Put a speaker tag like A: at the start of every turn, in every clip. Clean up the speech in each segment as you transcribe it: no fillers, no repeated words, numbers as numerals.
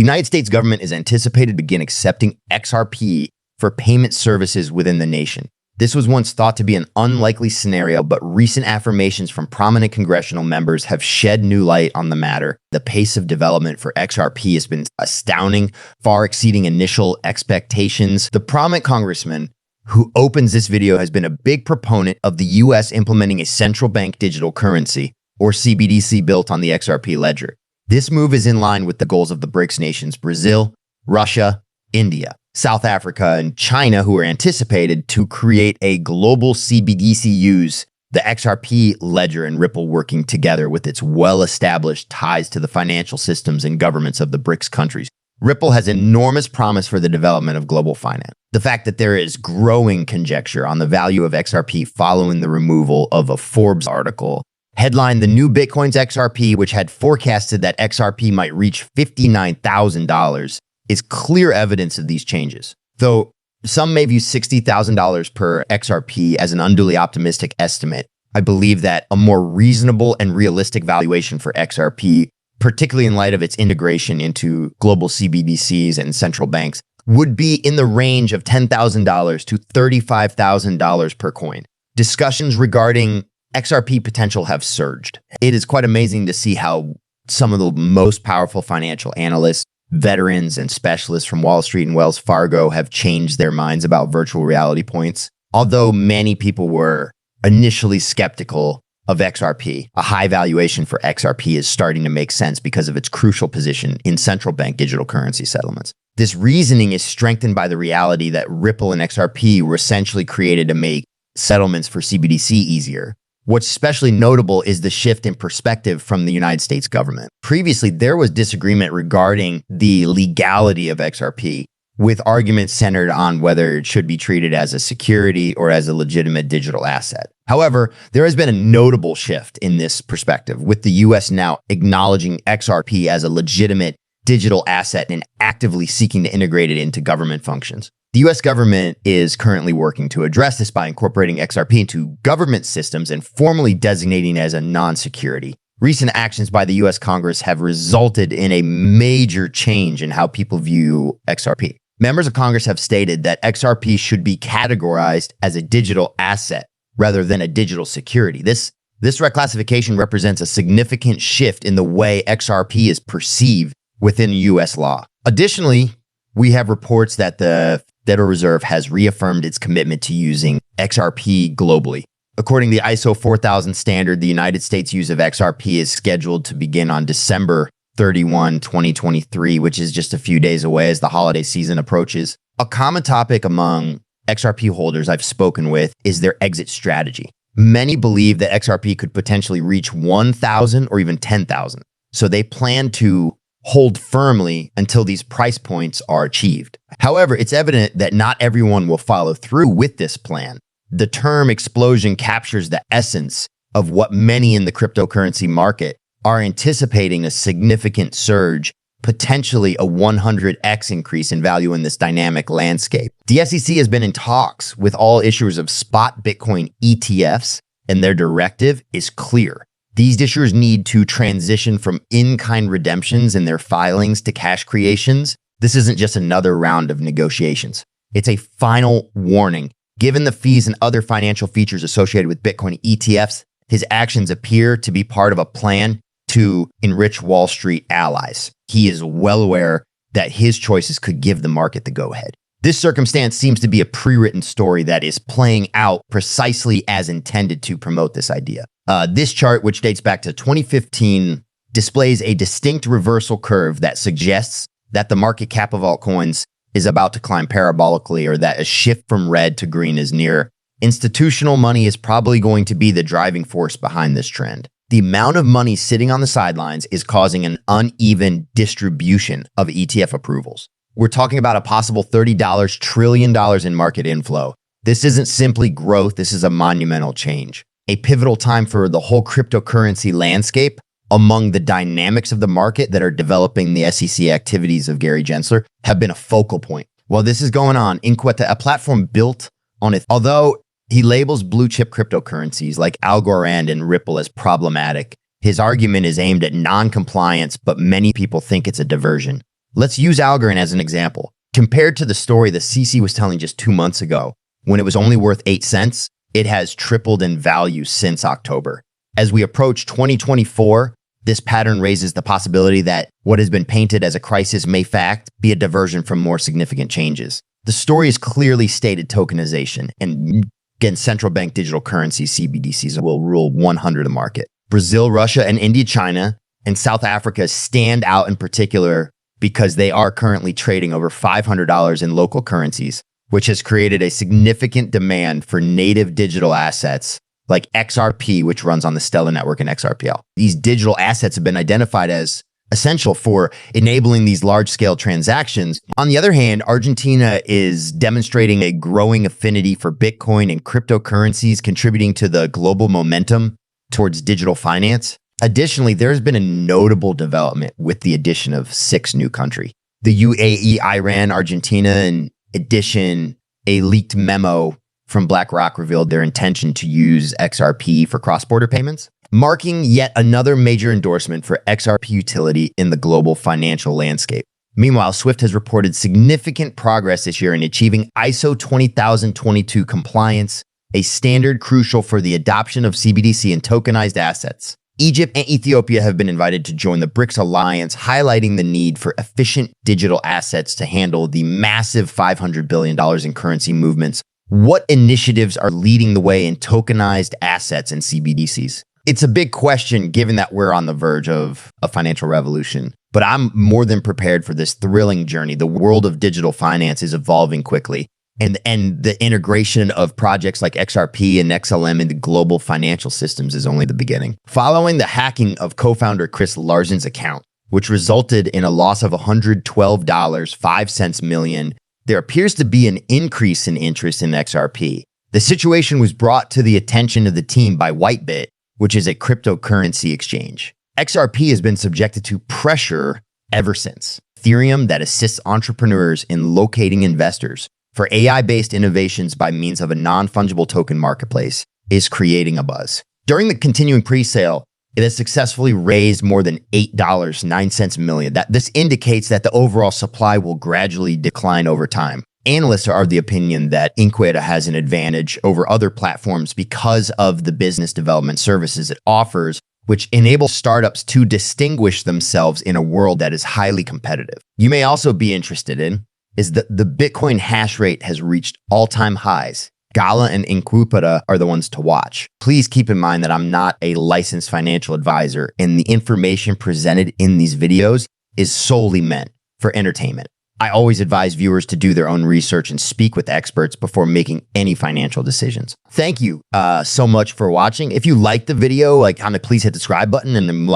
A: The United States government is anticipated to begin accepting XRP for payment services within the nation. This was once thought to be an unlikely scenario, but recent affirmations from prominent congressional members have shed new light on the matter. The pace of development for XRP has been astounding, far exceeding initial expectations. The prominent congressman who opens this video has been a big proponent of the US implementing a central bank digital currency, or CBDC, built on the XRP ledger. This move is in line with the goals of the BRICS nations, Brazil, Russia, India, South Africa, and China, who are anticipated to create a global CBDC use the XRP ledger and Ripple working together with its well-established ties to the financial systems and governments of the BRICS countries. Ripple has enormous promise for the development of global finance. The fact that there is growing conjecture on the value of XRP following the removal of a Forbes article headlined "The New Bitcoin's XRP," which had forecasted that XRP might reach $59,000, is clear evidence of these changes. Though some may view $60,000 per XRP as an unduly optimistic estimate, I believe that a more reasonable and realistic valuation for XRP, particularly in light of its integration into global CBDCs and central banks, would be in the range of $10,000 to $35,000 per coin. Discussions regarding XRP potential have surged. It is quite amazing to see how some of the most powerful financial analysts, veterans, and specialists from Wall Street and Wells Fargo have changed their minds about virtual reality points. Although many people were initially skeptical of XRP, a high valuation for XRP is starting to make sense because of its crucial position in central bank digital currency settlements. This reasoning is strengthened by the reality that Ripple and XRP were essentially created to make settlements for CBDC easier. What's especially notable is the shift in perspective from the United States government. Previously, there was disagreement regarding the legality of XRP, with arguments centered on whether it should be treated as a security or as a legitimate digital asset. However, there has been a notable shift in this perspective, with the US now acknowledging XRP as a legitimate digital asset and actively seeking to integrate it into government functions. The US government is currently working to address this by incorporating XRP into government systems and formally designating it as a non-security. Recent actions by the US Congress have resulted in a major change in how people view XRP. Members of Congress have stated that XRP should be categorized as a digital asset rather than a digital security. This reclassification represents a significant shift in the way XRP is perceived within US law. Additionally, we have reports that the Federal Reserve has reaffirmed its commitment to using XRP globally. According to the ISO 4000 standard, the United States use of XRP is scheduled to begin on December 31, 2023, which is just a few days away as the holiday season approaches. A common topic among XRP holders I've spoken with is their exit strategy. Many believe that XRP could potentially reach 1,000 or even 10,000, so they plan to hold firmly until these price points are achieved. However, it's evident that not everyone will follow through with this plan. The term explosion captures the essence of what many in the cryptocurrency market are anticipating: a significant surge, potentially a 100x increase in value in this dynamic landscape. The SEC has been in talks with all issuers of spot Bitcoin ETFs, and their directive is clear. These issuers need to transition from in-kind redemptions in their filings to cash creations. This isn't just another round of negotiations. It's a final warning. Given the fees and other financial features associated with Bitcoin ETFs, his actions appear to be part of a plan to enrich Wall Street allies. He is well aware that his choices could give the market the go-ahead. This circumstance seems to be a pre-written story that is playing out precisely as intended to promote this idea. This chart, which dates back to 2015, displays a distinct reversal curve that suggests that the market cap of altcoins is about to climb parabolically, or that a shift from red to green is near. Institutional money is probably going to be the driving force behind this trend. The amount of money sitting on the sidelines is causing an uneven distribution of ETF approvals. We're talking about a possible $30 trillion in market inflow. This isn't simply growth, this is a monumental change. A pivotal time for the whole cryptocurrency landscape. Among the dynamics of the market that are developing, the SEC activities of Gary Gensler have been a focal point. While this is going on, Inqueta, a platform built on it, although he labels blue chip cryptocurrencies like Algorand and Ripple as problematic, his argument is aimed at non-compliance, but many people think it's a diversion. Let's use Algorand as an example. Compared to the story the CC was telling just 2 months ago, when it was only worth 8 cents, it has tripled in value since October. As we approach 2024, this pattern raises the possibility that what has been painted as a crisis may fact be a diversion from more significant changes. The story is clearly stated tokenization, and again, central bank digital currencies, CBDCs, will rule 100 the market. Brazil, Russia, and India, China, and South Africa stand out in particular because they are currently trading over $500 in local currencies, which has created a significant demand for native digital assets like XRP, which runs on the Stellar network, and XRPL. These digital assets have been identified as essential for enabling these large-scale transactions. On the other hand, Argentina is demonstrating a growing affinity for Bitcoin and cryptocurrencies, contributing to the global momentum towards digital finance. Additionally, there's been a notable development with the addition of 6 new countries. The UAE, Iran, Argentina. In addition, a leaked memo from BlackRock revealed their intention to use XRP for cross-border payments, marking yet another major endorsement for XRP utility in the global financial landscape. Meanwhile, Swift has reported significant progress this year in achieving ISO 20022 compliance, a standard crucial for the adoption of CBDC and tokenized assets. Egypt and Ethiopia have been invited to join the BRICS alliance, highlighting the need for efficient digital assets to handle the massive $500 billion in currency movements. What initiatives are leading the way in tokenized assets and CBDCs? It's a big question given that we're on the verge of a financial revolution, but I'm more than prepared for this thrilling journey. The world of digital finance is evolving quickly, and the integration of projects like XRP and XLM into global financial systems is only the beginning. Following the hacking of co-founder Chris Larsen's account, which resulted in a loss of $112.05 million, there appears to be an increase in interest in XRP. The situation was brought to the attention of the team by Whitebit, which is a cryptocurrency exchange. XRP has been subjected to pressure ever since. Ethereum, that assists entrepreneurs in locating investors for AI-based innovations by means of a non-fungible token marketplace, is creating a buzz. During the continuing pre-sale, it has successfully raised more than $8.09 million. This indicates that the overall supply will gradually decline over time. Analysts are of the opinion that Inquita has an advantage over other platforms because of the business development services it offers, which enable startups to distinguish themselves in a world that is highly competitive. You may also be interested in is that the Bitcoin hash rate has reached all-time highs. Gala and Inquita are the ones to watch. Please keep in mind that I'm not a licensed financial advisor, and the information presented in these videos is solely meant for entertainment. I always advise viewers to do their own research and speak with experts before making any financial decisions. Thank you so much for watching. If you liked the video, please hit the subscribe button, and then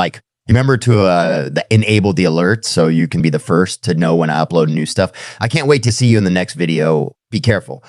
A: remember to enable the alerts so you can be the first to know when I upload new stuff. I can't wait to see you in the next video. Be careful.